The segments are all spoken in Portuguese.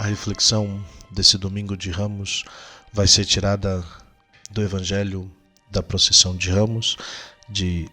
A reflexão desse domingo de Ramos vai ser tirada do Evangelho da procissão de Ramos, de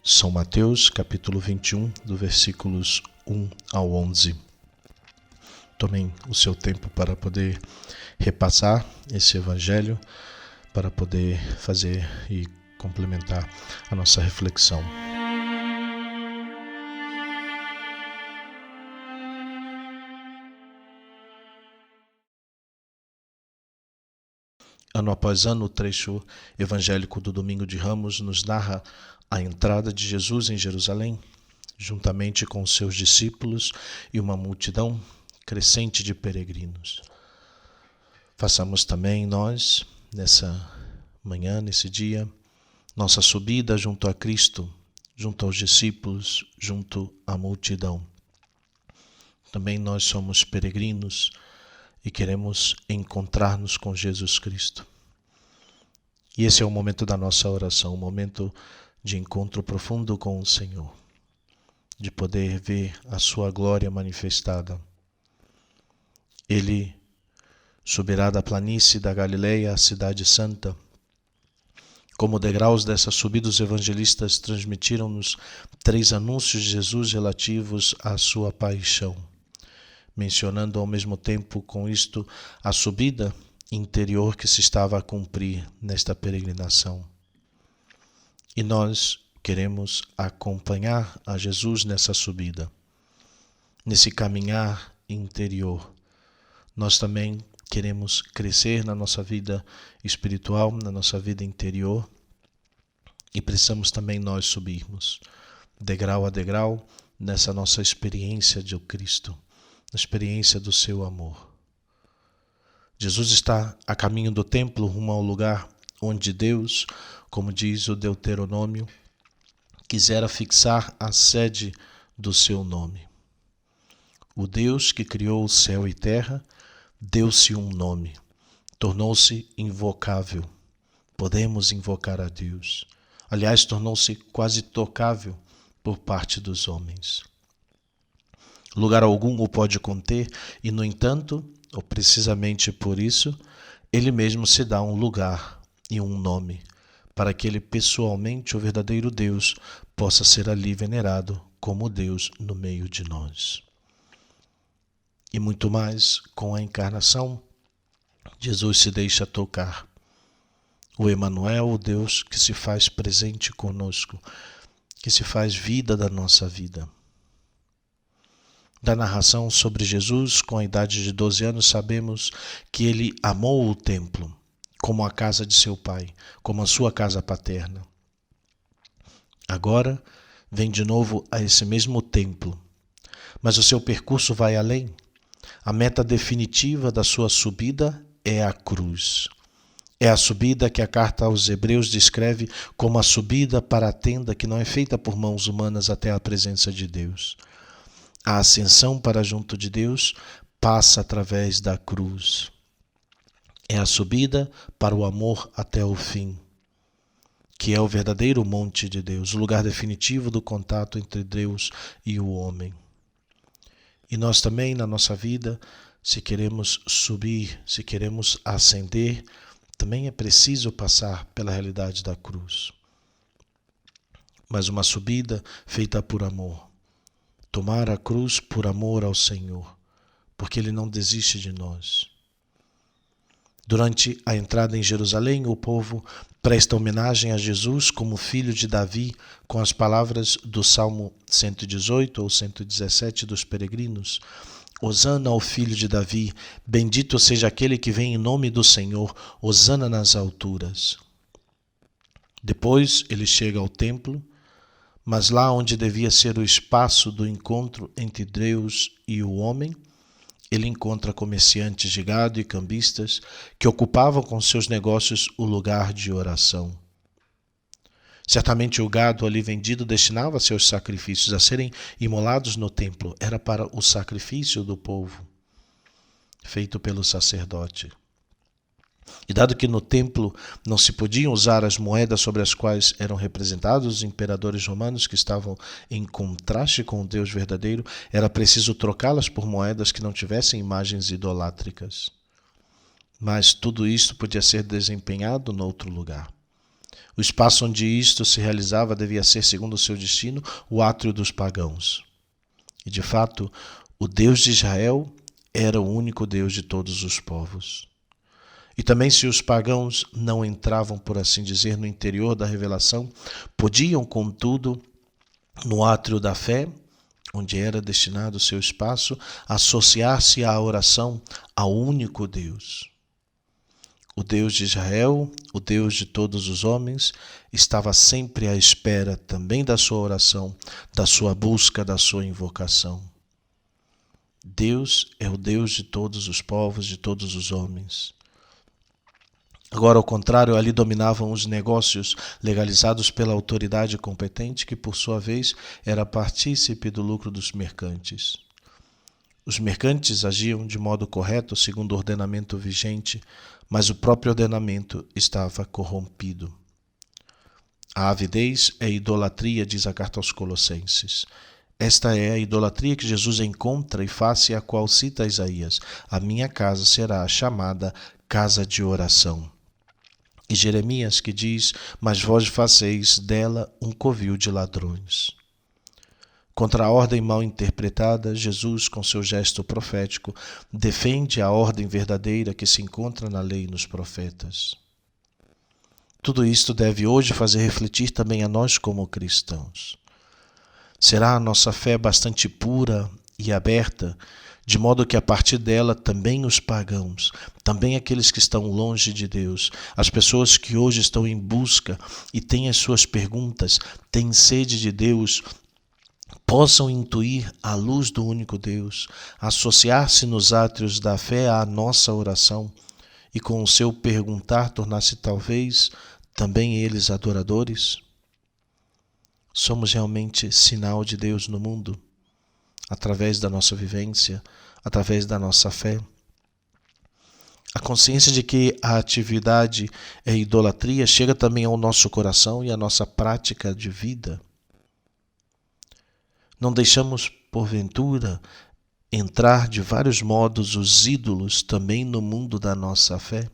São Mateus, capítulo 21, do versículos 1 ao 11. Tomem o seu tempo para poder repassar esse Evangelho, para poder fazer e complementar a nossa reflexão. Ano após ano, o trecho evangélico do Domingo de Ramos nos narra a entrada de Jesus em Jerusalém, juntamente com seus discípulos e uma multidão crescente de peregrinos. Façamos também nós, nessa manhã, nesse dia, nossa subida junto a Cristo, junto aos discípulos, junto à multidão. Também nós somos peregrinos e queremos encontrar-nos com Jesus Cristo. E esse é o momento da nossa oração, um momento de encontro profundo com o Senhor, de poder ver a sua glória manifestada. Ele subirá da planície da Galileia à cidade santa. Como degraus dessa subida, os evangelistas transmitiram-nos 3 anúncios de Jesus relativos à sua paixão, mencionando ao mesmo tempo com isto a subida interior que se estava a cumprir nesta peregrinação. E nós queremos acompanhar a Jesus nessa subida, nesse caminhar interior. Nós também queremos crescer na nossa vida espiritual, na nossa vida interior, e precisamos também nós subirmos, degrau a degrau, nessa nossa experiência de Cristo, na experiência do seu amor. Jesus está a caminho do templo, rumo ao lugar onde Deus, como diz o Deuteronômio, quisera fixar a sede do seu nome. O Deus que criou o céu e terra deu-se um nome, tornou-se invocável. Podemos invocar a Deus. Aliás, tornou-se quase tocável por parte dos homens. Lugar algum o pode conter e, no entanto, ou precisamente por isso, ele mesmo se dá um lugar e um nome, para que ele pessoalmente, o verdadeiro Deus, possa ser ali venerado como Deus no meio de nós. E muito mais, com a encarnação, Jesus se deixa tocar. O Emanuel, o Deus que se faz presente conosco, que se faz vida da nossa vida. Da narração sobre Jesus, com a idade de 12 anos, sabemos que ele amou o templo como a casa de seu pai, como a sua casa paterna. Agora vem de novo a esse mesmo templo, mas o seu percurso vai além. A meta definitiva da sua subida é a cruz. É a subida que a carta aos Hebreus descreve como a subida para a tenda que não é feita por mãos humanas até a presença de Deus. A ascensão para junto de Deus passa através da cruz. É a subida para o amor até o fim, que é o verdadeiro monte de Deus, o lugar definitivo do contato entre Deus e o homem. E nós também, na nossa vida, se queremos subir, se queremos ascender, também é preciso passar pela realidade da cruz. Mas uma subida feita por amor. Tomar a cruz por amor ao Senhor, porque Ele não desiste de nós. Durante a entrada em Jerusalém, o povo presta homenagem a Jesus como filho de Davi, com as palavras do Salmo 118 ou 117 dos peregrinos. Hosana ao filho de Davi, bendito seja aquele que vem em nome do Senhor, hosana nas alturas. Depois ele chega ao templo, mas lá onde devia ser o espaço do encontro entre Deus e o homem, ele encontra comerciantes de gado e cambistas que ocupavam com seus negócios o lugar de oração. Certamente o gado ali vendido destinava seus sacrifícios a serem imolados no templo. Era para o sacrifício do povo, feito pelo sacerdote. E dado que no templo não se podiam usar as moedas sobre as quais eram representados os imperadores romanos que estavam em contraste com o Deus verdadeiro, era preciso trocá-las por moedas que não tivessem imagens idolátricas. Mas tudo isto podia ser desempenhado noutro lugar. O espaço onde isto se realizava devia ser, segundo o seu destino, o átrio dos pagãos. E de fato, o Deus de Israel era o único Deus de todos os povos. E também, se os pagãos não entravam, por assim dizer, no interior da revelação, podiam, contudo, no átrio da fé, onde era destinado o seu espaço, associar-se à oração ao único Deus. O Deus de Israel, o Deus de todos os homens, estava sempre à espera também da sua oração, da sua busca, da sua invocação. Deus é o Deus de todos os povos, de todos os homens. Agora, ao contrário, ali dominavam os negócios legalizados pela autoridade competente, que por sua vez era partícipe do lucro dos mercantes. Os mercantes agiam de modo correto, segundo o ordenamento vigente, mas o próprio ordenamento estava corrompido. A avidez é idolatria, diz a carta aos Colossenses. Esta é a idolatria que Jesus encontra e face a qual cita Isaías: a minha casa será chamada casa de oração. E Jeremias que diz: mas vós faceis dela um covil de ladrões. Contra a ordem mal interpretada, Jesus, com seu gesto profético, defende a ordem verdadeira que se encontra na lei e nos profetas. Tudo isto deve hoje fazer refletir também a nós como cristãos. Será a nossa fé bastante pura e aberta, de modo que a partir dela também os pagãos, também aqueles que estão longe de Deus, as pessoas que hoje estão em busca e têm as suas perguntas, têm sede de Deus, possam intuir a luz do único Deus, associar-se nos átrios da fé à nossa oração e com o seu perguntar tornar-se talvez também eles adoradores? Somos realmente sinal de Deus no mundo, através da nossa vivência, através da nossa fé. A consciência de que a atividade é idolatria chega também ao nosso coração e à nossa prática de vida. Não deixamos, porventura, entrar de vários modos os ídolos também no mundo da nossa fé?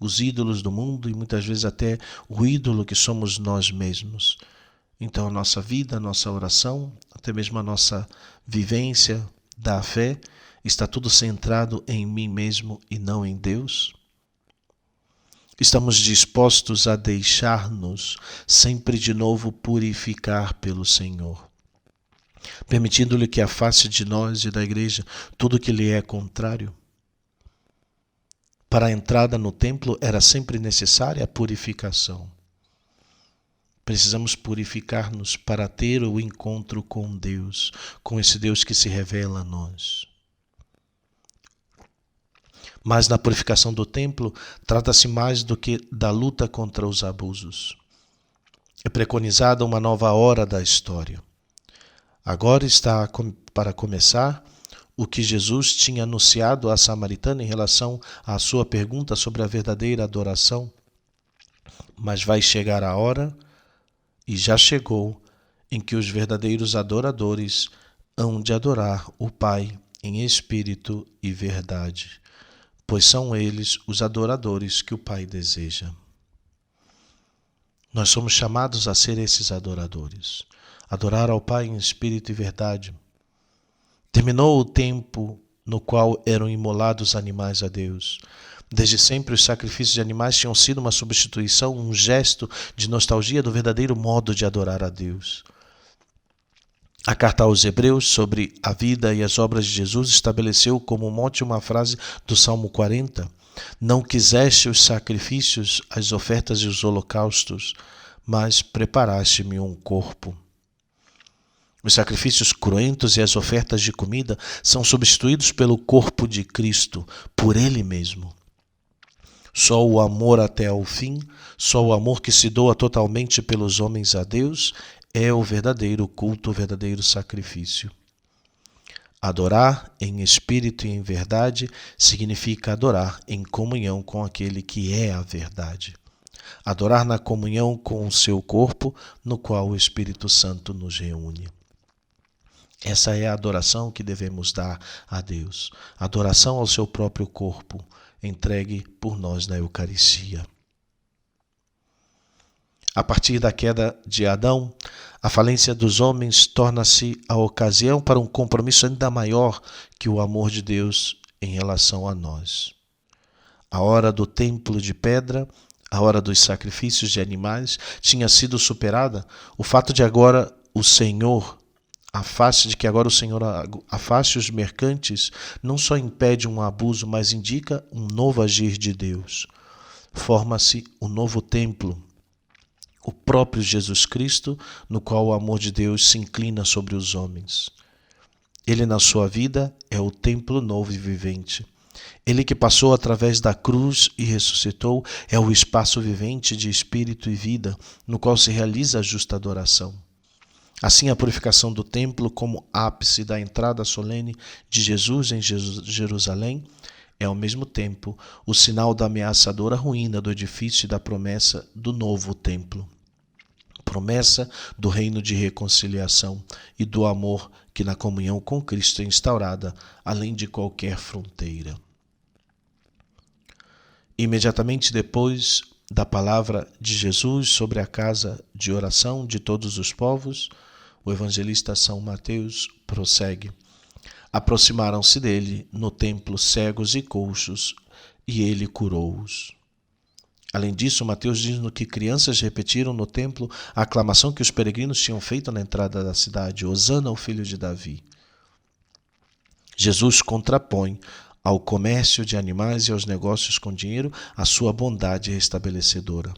Os ídolos do mundo e muitas vezes até o ídolo que somos nós mesmos. Então a nossa vida, a nossa oração, até mesmo a nossa vivência da fé, está tudo centrado em mim mesmo e não em Deus? Estamos dispostos a deixar-nos sempre de novo purificar pelo Senhor, permitindo-lhe que afaste de nós e da igreja tudo que lhe é contrário? Para a entrada no templo era sempre necessária a purificação. Precisamos purificar-nos para ter o encontro com Deus, com esse Deus que se revela a nós. Mas na purificação do templo, trata-se mais do que da luta contra os abusos. É preconizada uma nova hora da história. Agora está para começar o que Jesus tinha anunciado à samaritana em relação à sua pergunta sobre a verdadeira adoração. Mas vai chegar a hora, e já chegou, em que os verdadeiros adoradores hão de adorar o Pai em espírito e verdade, pois são eles os adoradores que o Pai deseja. Nós somos chamados a ser esses adoradores, adorar ao Pai em espírito e verdade. Terminou o tempo no qual eram imolados animais a Deus. Desde sempre os sacrifícios de animais tinham sido uma substituição, um gesto de nostalgia do verdadeiro modo de adorar a Deus. A carta aos Hebreus sobre a vida e as obras de Jesus estabeleceu como mote uma frase do Salmo 40. Não quiseste os sacrifícios, as ofertas e os holocaustos, mas preparaste-me um corpo. Os sacrifícios cruentos e as ofertas de comida são substituídos pelo corpo de Cristo, por Ele mesmo. Só o amor até ao fim, só o amor que se doa totalmente pelos homens a Deus, é o verdadeiro culto, o verdadeiro sacrifício. Adorar em espírito e em verdade significa adorar em comunhão com aquele que é a verdade. Adorar na comunhão com o seu corpo, no qual o Espírito Santo nos reúne. Essa é a adoração que devemos dar a Deus. Adoração ao seu próprio corpo, entregue por nós na Eucaristia. A partir da queda de Adão, a falência dos homens torna-se a ocasião para um compromisso ainda maior que o amor de Deus em relação a nós. A hora do templo de pedra, a hora dos sacrifícios de animais tinha sido superada. O fato de agora o Senhor afaste os mercantes não só impede um abuso, mas indica um novo agir de Deus. Forma-se um novo templo, o próprio Jesus Cristo, no qual o amor de Deus se inclina sobre os homens. Ele, na sua vida, é o templo novo e vivente. Ele que passou através da cruz e ressuscitou é o espaço vivente de espírito e vida, no qual se realiza a justa adoração. Assim, a purificação do templo, como ápice da entrada solene de Jesus em Jerusalém, é ao mesmo tempo o sinal da ameaçadora ruína do edifício e da promessa do novo templo. Promessa do reino de reconciliação e do amor que na comunhão com Cristo é instaurada, além de qualquer fronteira. Imediatamente depois da palavra de Jesus sobre a casa de oração de todos os povos, o evangelista São Mateus prossegue. Aproximaram-se dele no templo cegos e coxos, e ele curou-os. Além disso, Mateus diz-nos que crianças repetiram no templo a aclamação que os peregrinos tinham feito na entrada da cidade: Hosana ao filho de Davi. Jesus contrapõe ao comércio de animais e aos negócios com dinheiro a sua bondade restabelecedora.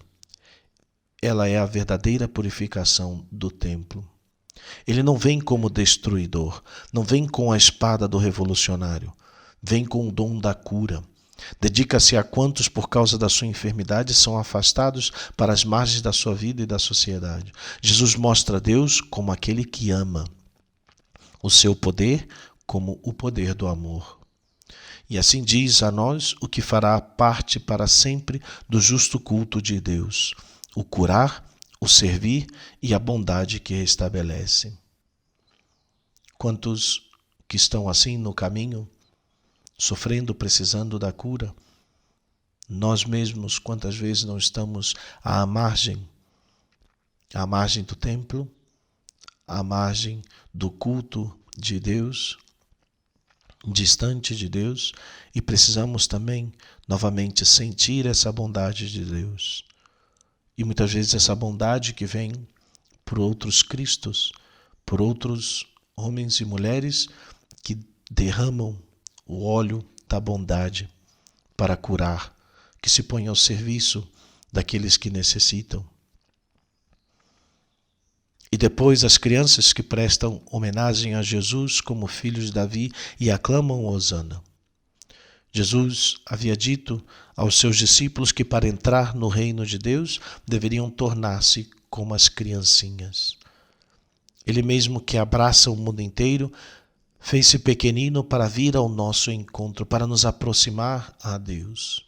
Ela é a verdadeira purificação do templo. Ele não vem como destruidor, não vem com a espada do revolucionário, vem com o dom da cura. Dedica-se a quantos, por causa da sua enfermidade, são afastados para as margens da sua vida e da sociedade. Jesus mostra Deus como aquele que ama, o seu poder como o poder do amor. E assim diz a nós o que fará parte para sempre do justo culto de Deus: o curar, o servir e a bondade que restabelece. Quantos que estão assim no caminho, sofrendo, precisando da cura? Nós mesmos, quantas vezes não estamos à margem do templo, à margem do culto de Deus, distante de Deus, e precisamos também novamente sentir essa bondade de Deus. E muitas vezes essa bondade que vem por outros Cristos, por outros homens e mulheres que derramam o óleo da bondade para curar, que se põe ao serviço daqueles que necessitam. E depois as crianças que prestam homenagem a Jesus como filho de Davi e aclamam Hosana. Jesus havia dito aos seus discípulos que para entrar no reino de Deus deveriam tornar-se como as criancinhas. Ele mesmo que abraça o mundo inteiro, fez-se pequenino para vir ao nosso encontro, para nos aproximar a Deus.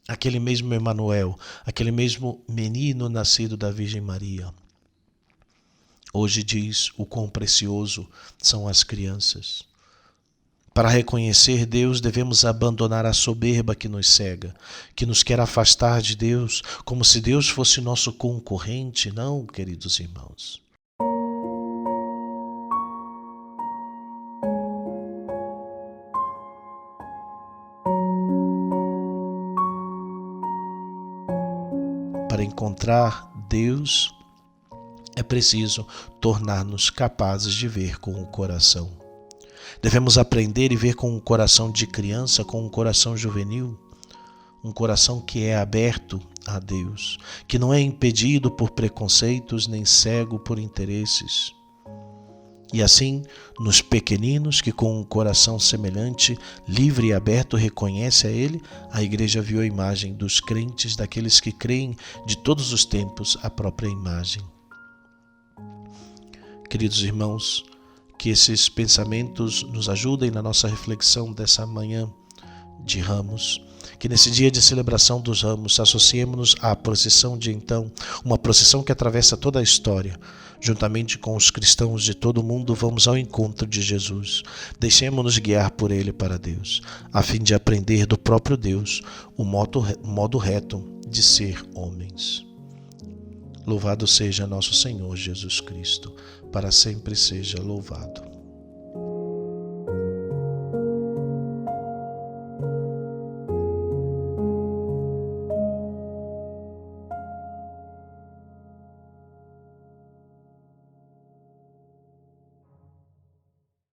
Aquele mesmo Emanuel, aquele mesmo menino nascido da Virgem Maria. Hoje diz o quão precioso são as crianças. Para reconhecer Deus, devemos abandonar a soberba que nos cega, que nos quer afastar de Deus, como se Deus fosse nosso concorrente. Não, queridos irmãos. Para encontrar Deus, é preciso tornar-nos capazes de ver com o coração. Devemos aprender e ver com um coração de criança, com um coração juvenil, um coração que é aberto a Deus, que não é impedido por preconceitos nem cego por interesses. E assim, nos pequeninos que com um coração semelhante, livre e aberto reconhece a Ele, a Igreja viu a imagem dos crentes, daqueles que creem de todos os tempos a própria imagem. Queridos irmãos, que esses pensamentos nos ajudem na nossa reflexão dessa manhã de Ramos. Que nesse dia de celebração dos Ramos associemos-nos à procissão de então, uma procissão que atravessa toda a história. Juntamente com os cristãos de todo o mundo, vamos ao encontro de Jesus. Deixemos-nos guiar por Ele para Deus, a fim de aprender do próprio Deus o modo reto de ser homens. Louvado seja nosso Senhor Jesus Cristo, para sempre seja louvado.